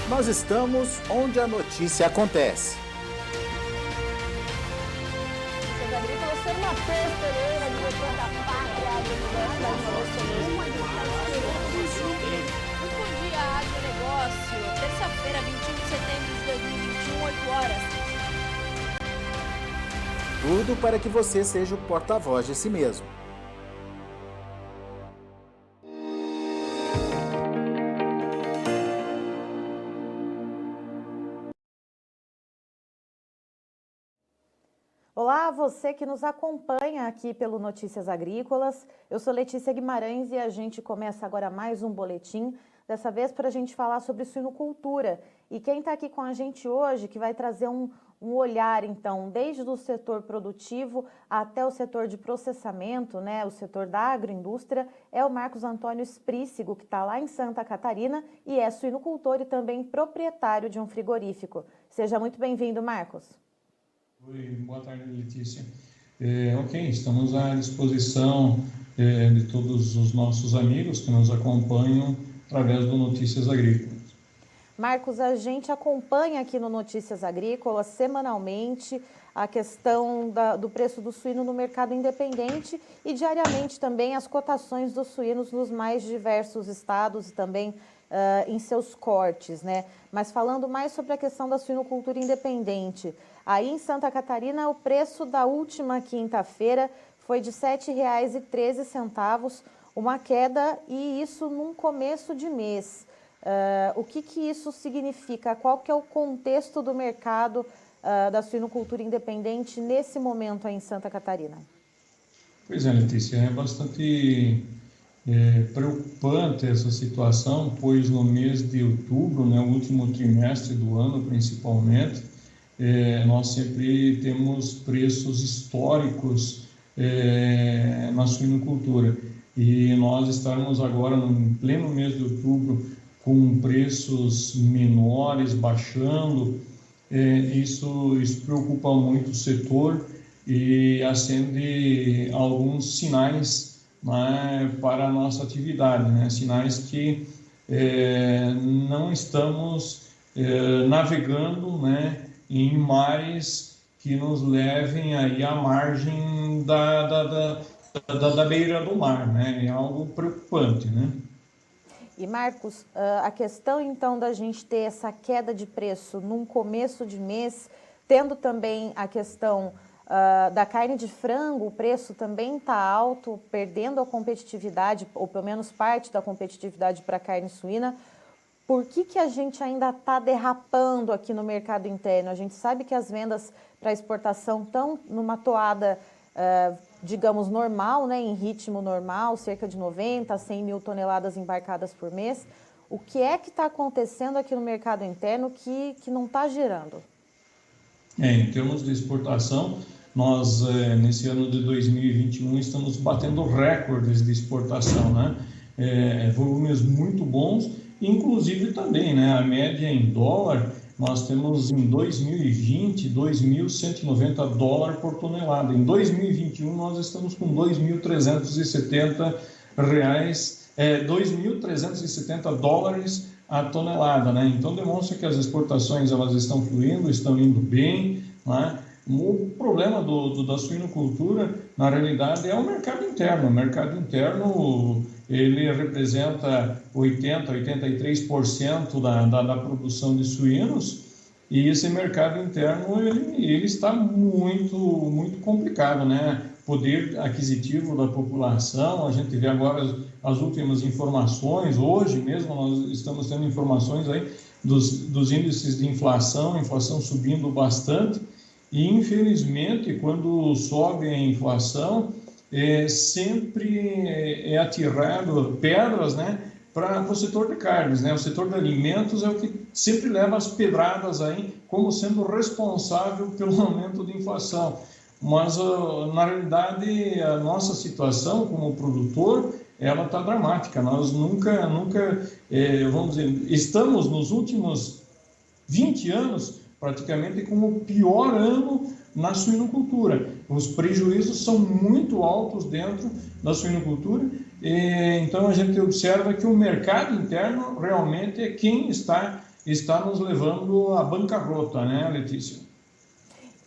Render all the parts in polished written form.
Nós estamos onde a notícia acontece. Notícias Agrícolas, sou Matheus Pereira, diretor da Pátria Muito bom dia, agronegócio. Terça-feira, 21 de setembro de 2021, 8 horas. Tudo para que você seja o porta-voz de si mesmo. Olá, você que nos acompanha aqui pelo Notícias Agrícolas. Eu sou Letícia Guimarães e a gente começa agora mais um boletim, dessa vez para a gente falar sobre suinocultura. E quem está aqui com a gente hoje, que vai trazer um olhar, então, desde o setor produtivo até o setor de processamento, né, o setor da agroindústria, é o Marcos Antônio Sprícigo, que está lá em Santa Catarina e é suinocultor e também proprietário de um frigorífico. Seja muito bem-vindo, Marcos. Oi, boa tarde, Letícia. Ok, estamos à disposição de todos os nossos amigos que nos acompanham através do Notícias Agrícolas. Marcos, a gente acompanha aqui no Notícias Agrícolas semanalmente a questão do preço do suíno no mercado independente e diariamente também as cotações dos suínos nos mais diversos estados e também em seus cortes, né? Mas falando mais sobre a questão da suinocultura independente, aí em Santa Catarina o preço da última quinta-feira foi de R$ 7,13, uma queda e isso num começo de mês. O que isso significa? Qual que é o contexto do mercado da suinocultura independente nesse momento aí em Santa Catarina? Pois é, Letícia, é bastante preocupante essa situação, pois no mês de outubro, né, o último trimestre do ano principalmente, nós sempre temos preços históricos na suinocultura. E nós estamos agora no pleno mês de outubro com preços menores, baixando, isso preocupa muito o setor e acende alguns sinais, né, para a nossa atividade, né? Sinais que não estamos navegando, né, em mares que nos levem aí à margem da beira do mar, né? É algo preocupante, né? E Marcos, a questão então da gente ter essa queda de preço num começo de mês, tendo também a questão da carne de frango, o preço também está alto, perdendo a competitividade, ou pelo menos parte da competitividade para a carne suína. Por que a gente ainda está derrapando aqui no mercado interno? A gente sabe que as vendas para exportação estão numa toada, digamos, normal, né, em ritmo normal, cerca de 90 a 100 mil toneladas embarcadas por mês. O que é que está acontecendo aqui no mercado interno que não está girando? Em termos de exportação, nós, nesse ano de 2021, estamos batendo recordes de exportação, né? Volumes muito bons, inclusive também, né? A média em dólar, nós temos em 2020, 2.190 dólares por tonelada. Em 2021, nós estamos com 2.370 reais, 2.370 dólares a tonelada, né? Então demonstra que as exportações elas estão fluindo, estão indo bem, né? O problema da suinocultura, na realidade, é o mercado interno. O mercado interno ele representa 83% da produção de suínos e esse mercado interno ele está muito complicado, né? Poder aquisitivo da população, a gente vê agora as últimas informações, hoje mesmo nós estamos tendo informações aí dos índices de inflação subindo bastante e infelizmente quando sobe a inflação sempre é atirado pedras, né, para o setor de carnes, né? O setor de alimentos é o que sempre leva as pedradas aí como sendo responsável pelo aumento de inflação. Mas, na realidade, a nossa situação como produtor, ela está dramática. Nós nunca vamos dizer, estamos nos últimos 20 anos praticamente com o pior ano na suinocultura. Os prejuízos são muito altos dentro da suinocultura, então a gente observa que o mercado interno realmente é quem está está nos levando à bancarrota, né, Letícia?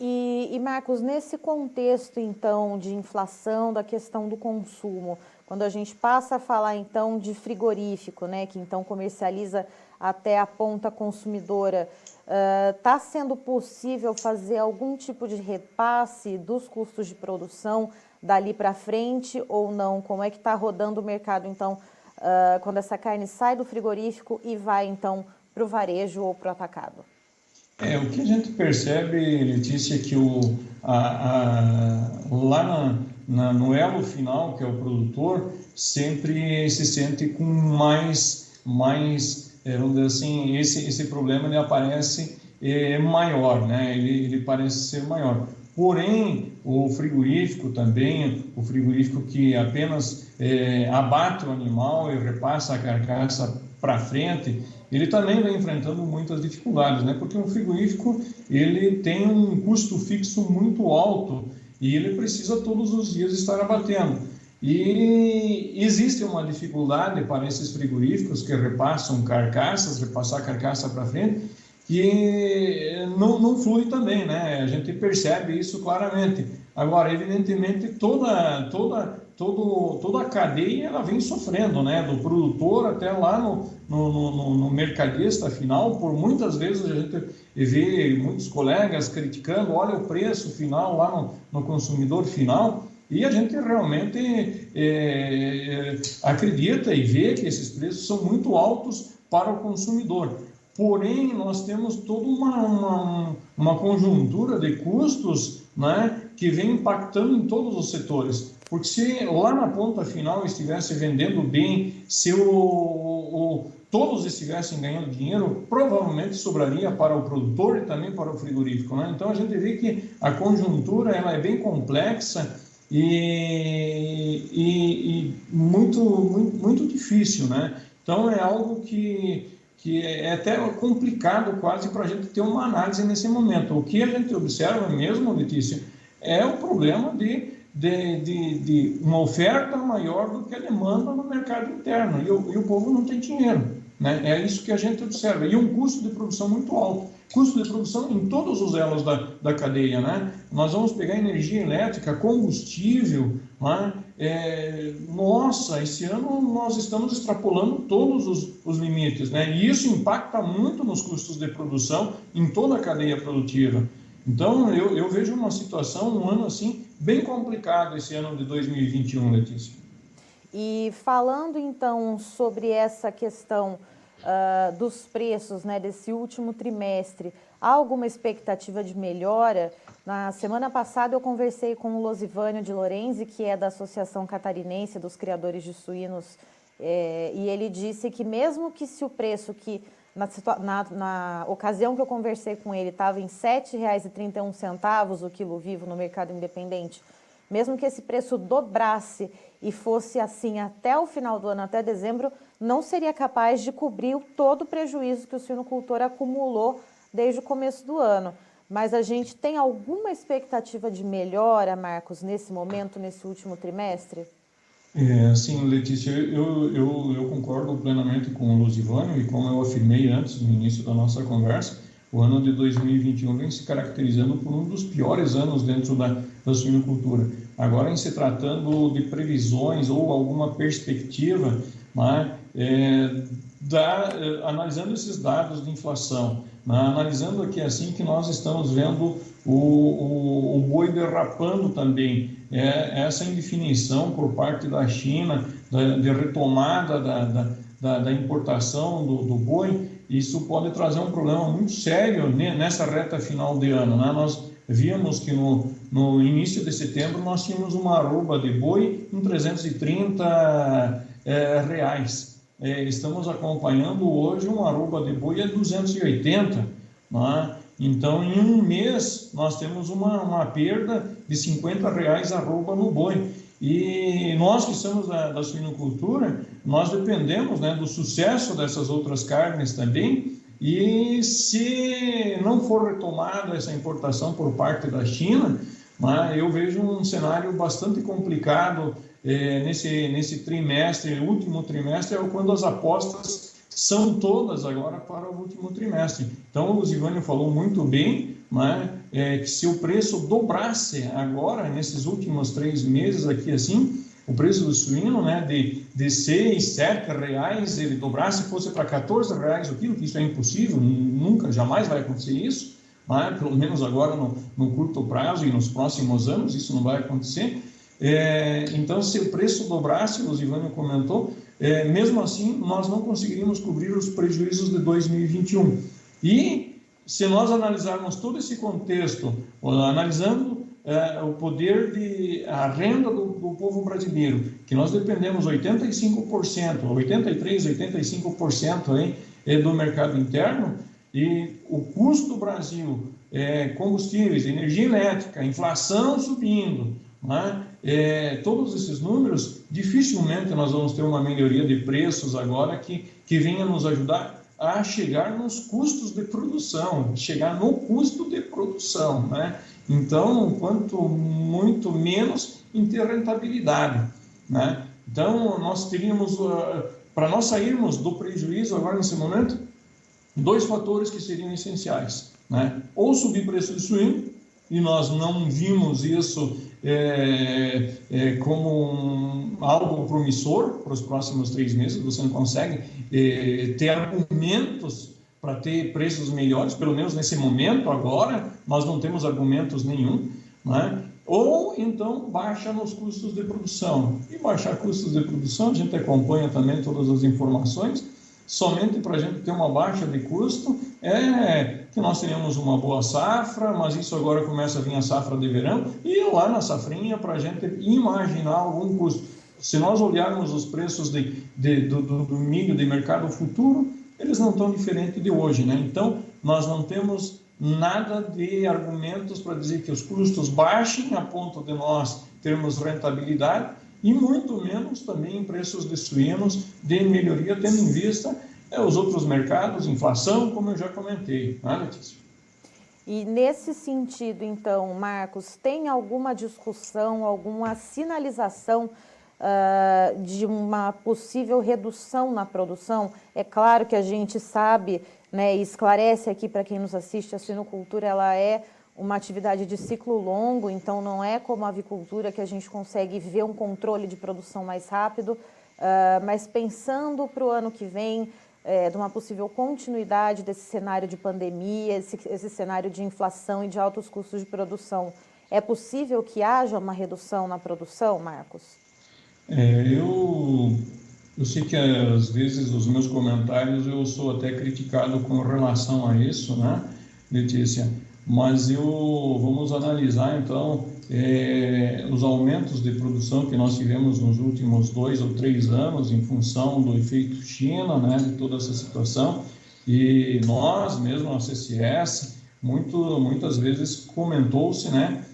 E Marcos, nesse contexto, então, de inflação, da questão do consumo, quando a gente passa a falar, então, de frigorífico, né, que então comercializa até a ponta consumidora, está sendo possível fazer algum tipo de repasse dos custos de produção dali para frente ou não? Como é que está rodando o mercado, então, quando essa carne sai do frigorífico e vai, então, para o varejo ou para o atacado? O que a gente percebe, Letícia, é que lá no elo final, que é o produtor, sempre se sente com mais vamos dizer assim, esse problema ele aparece maior, né? Ele parece ser maior. Porém, o frigorífico também, o frigorífico que apenas abate o animal e repassa a carcaça para frente, ele também vem enfrentando muitas dificuldades, né? Porque um frigorífico ele tem um custo fixo muito alto e ele precisa todos os dias estar abatendo. E existe uma dificuldade para esses frigoríficos que repassam carcaças, repassar carcaça para frente, que não flui também, né? A gente percebe isso claramente. Agora, evidentemente, toda a cadeia ela vem sofrendo, né? Do produtor até lá no mercadista final. Por muitas vezes a gente vê muitos colegas criticando, olha o preço final lá no consumidor final, e a gente realmente acredita e vê que esses preços são muito altos para o consumidor. Porém, nós temos toda uma conjuntura de custos, né, que vem impactando em todos os setores. Porque se lá na ponta final estivesse vendendo bem, se todos estivessem ganhando dinheiro, provavelmente sobraria para o produtor e também para o frigorífico, né? Então, a gente vê que a conjuntura ela é bem complexa e muito difícil, né? Então, é algo que é até complicado quase para a gente ter uma análise nesse momento. O que a gente observa mesmo, Letícia, é o problema de uma oferta maior do que a demanda no mercado interno, e o povo não tem dinheiro, né? É isso que a gente observa, e um custo de produção muito alto, custo de produção em todos os elos da cadeia, né? Nós vamos pegar energia elétrica, combustível, né? Nossa, esse ano nós estamos extrapolando todos os limites, né? E isso impacta muito nos custos de produção em toda a cadeia produtiva. Então, eu vejo uma situação, um ano assim, bem complicado esse ano de 2021, Letícia. E falando então sobre essa questão dos preços, né, desse último trimestre, há alguma expectativa de melhora? Na semana passada eu conversei com o Losivânio de Lorenzi, que é da Associação Catarinense dos Criadores de Suínos, e ele disse que mesmo que se o preço que na ocasião que eu conversei com ele estava em R$ 7,31 o quilo vivo no mercado independente, mesmo que esse preço dobrasse e fosse assim até o final do ano, até dezembro, não seria capaz de cobrir todo o prejuízo que o suinocultor acumulou desde o começo do ano. Mas a gente tem alguma expectativa de melhora, Marcos, nesse momento, nesse último trimestre? Sim, Letícia, eu concordo plenamente com o Losivânio, e como eu afirmei antes, no início da nossa conversa, o ano de 2021 vem se caracterizando por um dos piores anos dentro da suinocultura. Agora, em se tratando de previsões ou alguma perspectiva, né, analisando esses dados de inflação, né, analisando aqui assim que nós estamos vendo o boi derrapando também, essa indefinição por parte da China, de retomada da importação do boi, isso pode trazer um problema muito sério nessa reta final de ano, né? Nós víamos que no início de setembro nós tínhamos uma arroba de boi em R$330. Estamos acompanhando hoje uma arroba de boi a 280, né? Então, em um mês, nós temos uma perda de R$50 arroba no boi. E nós que somos da suinocultura, nós dependemos, né, do sucesso dessas outras carnes também. E se não for retomada essa importação por parte da China, né, eu vejo um cenário bastante complicado nesse trimestre, último trimestre, é quando as apostas são todas agora para o último trimestre. Então, o Zivânio falou muito bem, né, que se o preço dobrasse agora, nesses últimos 3 meses aqui assim, o preço do suíno, né, de 6, 7 reais, ele dobrasse, fosse para 14 reais o quilo, que isso é impossível, nunca, jamais vai acontecer isso, né, pelo menos agora no curto prazo e nos próximos anos, isso não vai acontecer. Então, se o preço dobrasse, o Zivânio comentou, mesmo assim, nós não conseguiríamos cobrir os prejuízos de 2021. E, se nós analisarmos todo esse contexto, analisando o poder a renda do povo brasileiro, que nós dependemos 85%, 83%, 85% aí, do mercado interno, e o custo do Brasil, combustíveis, energia elétrica, inflação subindo, né? Todos esses números, dificilmente nós vamos ter uma melhoria de preços agora que venha nos ajudar a chegar nos custos de produção, chegar no custo de produção, né? Então, quanto muito menos em ter rentabilidade, né? Então, nós teríamos, para nós sairmos do prejuízo agora nesse momento, 2 fatores que seriam essenciais, né? Ou subir o preço do suíno, e nós não vimos isso como algo promissor para os próximos 3 meses, você não consegue ter argumentos para ter preços melhores, pelo menos nesse momento, agora, nós não temos argumentos nenhum, né? Ou então baixa nos custos de produção. E baixar custos de produção, a gente acompanha também todas as informações, somente para a gente ter uma baixa de custo, que nós tenhamos uma boa safra, mas isso agora começa a vir a safra de verão, e lá na safrinha para a gente imaginar algum custo. Se nós olharmos os preços do milho de mercado futuro, eles não estão diferentes de hoje, né? Então, nós não temos nada de argumentos para dizer que os custos baixem a ponto de nós termos rentabilidade, e muito menos também em preços de suínos de melhoria, tendo em vista os outros mercados, inflação, como eu já comentei, né, Letícia? E nesse sentido, então, Marcos, tem alguma discussão, alguma sinalização de uma possível redução na produção? É claro que a gente sabe, né, e esclarece aqui para quem nos assiste, a suinocultura ela é uma atividade de ciclo longo, então não é como a avicultura que a gente consegue ver um controle de produção mais rápido, mas pensando para o ano que vem, de uma possível continuidade desse cenário de pandemia, esse cenário de inflação e de altos custos de produção, é possível que haja uma redução na produção, Marcos? Eu sei que às vezes os meus comentários eu sou até criticado com relação a isso, né, Letícia? Mas vamos analisar então os aumentos de produção que nós tivemos nos últimos 2 ou 3 anos em função do efeito China, né, de toda essa situação, e nós mesmo, a CCS, muitas vezes comentou-se, né,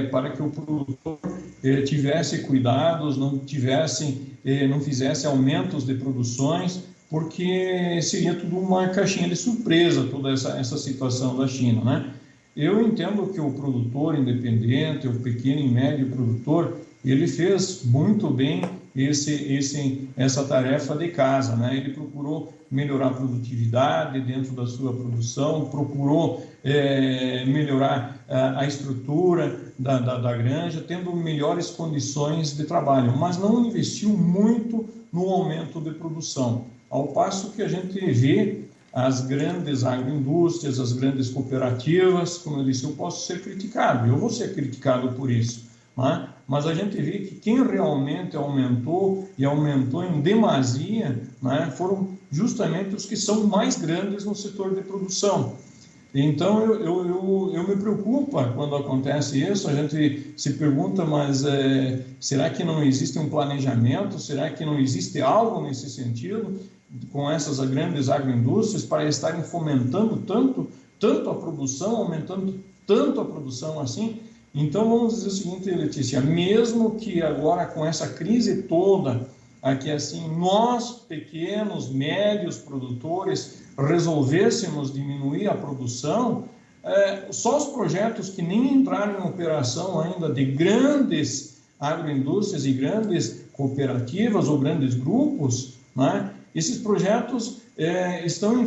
para que o produtor tivesse cuidados, não fizesse aumentos de produções, porque seria tudo uma caixinha de surpresa, toda essa situação da China, né? Eu entendo que o produtor independente, o pequeno e médio produtor, ele fez muito bem essa tarefa de casa, né? Ele procurou melhorar a produtividade dentro da sua produção, procurou melhorar a estrutura da granja, tendo melhores condições de trabalho, mas não investiu muito no aumento de produção. Ao passo que a gente vê as grandes agroindústrias, as grandes cooperativas, como eu disse, eu posso ser criticado, eu vou ser criticado por isso, né? Mas a gente vê que quem realmente aumentou e aumentou em demasia, né, foram justamente os que são mais grandes no setor de produção. Então, eu me preocupa quando acontece isso, a gente se pergunta, mas será que não existe um planejamento? Será que não existe algo nesse sentido com essas grandes agroindústrias para estarem fomentando tanto a produção, aumentando tanto a produção assim? Então, vamos dizer o seguinte, Letícia, mesmo que agora com essa crise toda, aqui assim, nós, pequenos, médios produtores, resolvêssemos diminuir a produção, só os projetos que nem entraram em operação ainda de grandes agroindústrias e grandes cooperativas ou grandes grupos, né, esses projetos estão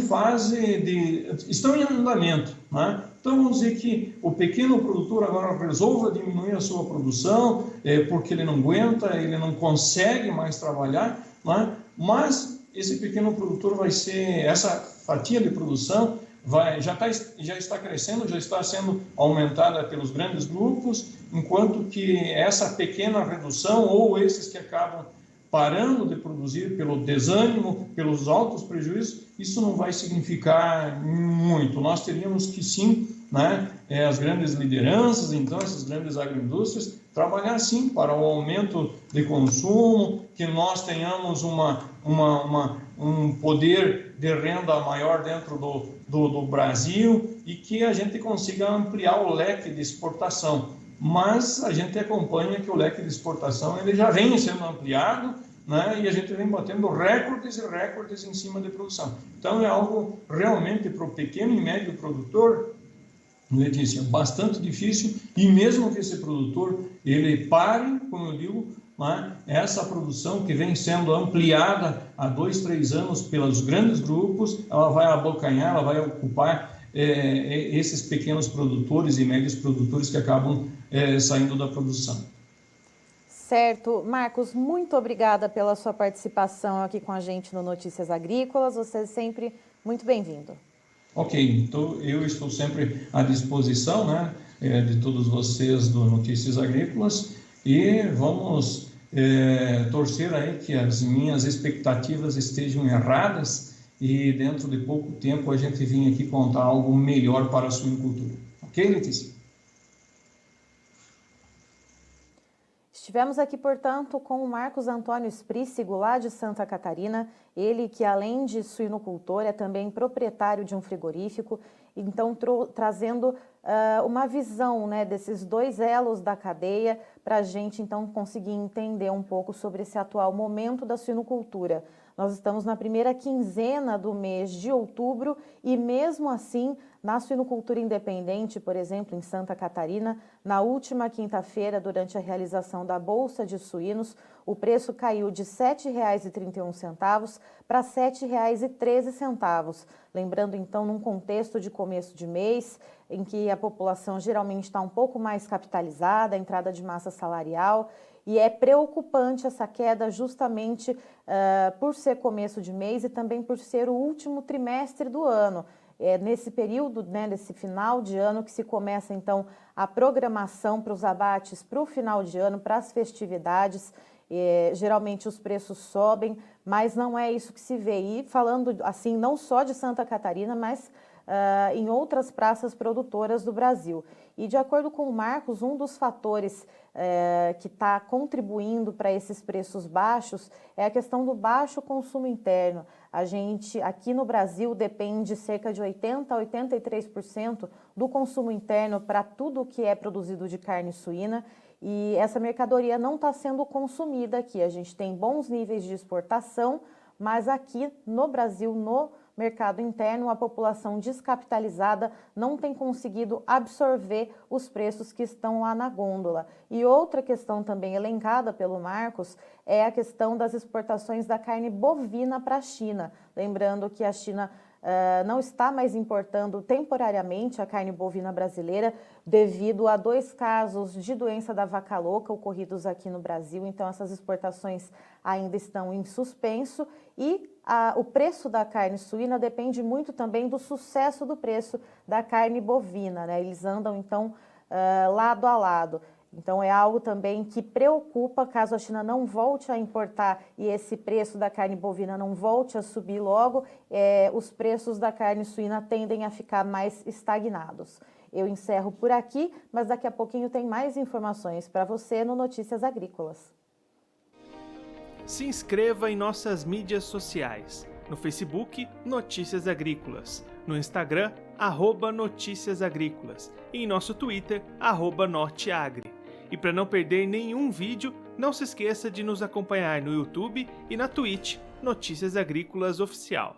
em andamento, né? Então, vamos dizer que o pequeno produtor agora resolva diminuir a sua produção, porque ele não aguenta, ele não consegue mais trabalhar, né? Mas esse pequeno produtor essa fatia de produção já está crescendo, já está sendo aumentada pelos grandes grupos, enquanto que essa pequena redução, ou esses que acabam parando de produzir pelo desânimo, pelos altos prejuízos, isso não vai significar muito. Nós teríamos que sim, né, as grandes lideranças, então essas grandes agroindústrias, trabalhar sim para o aumento de consumo, que nós tenhamos um poder de renda maior dentro do Brasil e que a gente consiga ampliar o leque de exportação. Mas a gente acompanha que o leque de exportação ele já vem sendo ampliado, né, e a gente vem batendo recordes e recordes em cima de produção. Então é algo realmente para o pequeno e médio produtor, Letícia, bastante difícil, e mesmo que esse produtor ele pare, como eu digo, né, essa produção que vem sendo ampliada há 2, 3 anos pelos grandes grupos, ela vai abocanhar, ela vai ocupar esses pequenos produtores e médios produtores que acabam saindo da produção. Certo. Marcos, muito obrigada pela sua participação aqui com a gente no Notícias Agrícolas. Você é sempre muito bem-vindo. Ok, então eu estou sempre à disposição, né, de todos vocês do Notícias Agrícolas e vamos torcer aí que as minhas expectativas estejam erradas e dentro de pouco tempo a gente venha aqui contar algo melhor para a suinocultura. Ok, Letícia? Estivemos aqui, portanto, com o Marcos Antônio Esprícigo, lá de Santa Catarina, ele que além de suinocultor é também proprietário de um frigorífico, então trazendo uma visão, né, desses dois elos da cadeia para a gente então conseguir entender um pouco sobre esse atual momento da suinocultura. Nós estamos na primeira quinzena do mês de outubro e mesmo assim, na suinocultura independente, por exemplo, em Santa Catarina, na última quinta-feira, durante a realização da Bolsa de Suínos, o preço caiu de R$ 7,31 para R$ 7,13. Lembrando, então, num contexto de começo de mês, em que a população geralmente está um pouco mais capitalizada, a entrada de massa salarial, e é preocupante essa queda justamente por ser começo de mês e também por ser o último trimestre do ano. É nesse período, né, nesse final de ano, que se começa, então, a programação para os abates para o final de ano, para as festividades. Geralmente os preços sobem, mas não é isso que se vê. E falando, assim, não só de Santa Catarina, mas em outras praças produtoras do Brasil. E de acordo com o Marcos, um dos fatores que está contribuindo para esses preços baixos é a questão do baixo consumo interno. A gente, aqui no Brasil, depende cerca de 80% a 83% do consumo interno para tudo que é produzido de carne suína, e essa mercadoria não está sendo consumida aqui. A gente tem bons níveis de exportação, mas aqui no Brasil, no mercado interno, a população descapitalizada não tem conseguido absorver os preços que estão lá na gôndola. E outra questão também elencada pelo Marcos é a questão das exportações da carne bovina para a China. Lembrando que a China não está mais importando temporariamente a carne bovina brasileira devido a 2 casos de doença da vaca louca ocorridos aqui no Brasil. Então, essas exportações ainda estão em suspenso e o preço da carne suína depende muito também do sucesso do preço da carne bovina, né? Eles andam, então, lado a lado. Então, é algo também que preocupa caso a China não volte a importar e esse preço da carne bovina não volte a subir logo, os preços da carne suína tendem a ficar mais estagnados. Eu encerro por aqui, mas daqui a pouquinho tem mais informações para você no Notícias Agrícolas. Se inscreva em nossas mídias sociais. No Facebook, Notícias Agrícolas. No Instagram, @Notícias Agrícolas. E em nosso Twitter, @Norteagri. E para não perder nenhum vídeo, não se esqueça de nos acompanhar no YouTube e na Twitch, Notícias Agrícolas Oficial.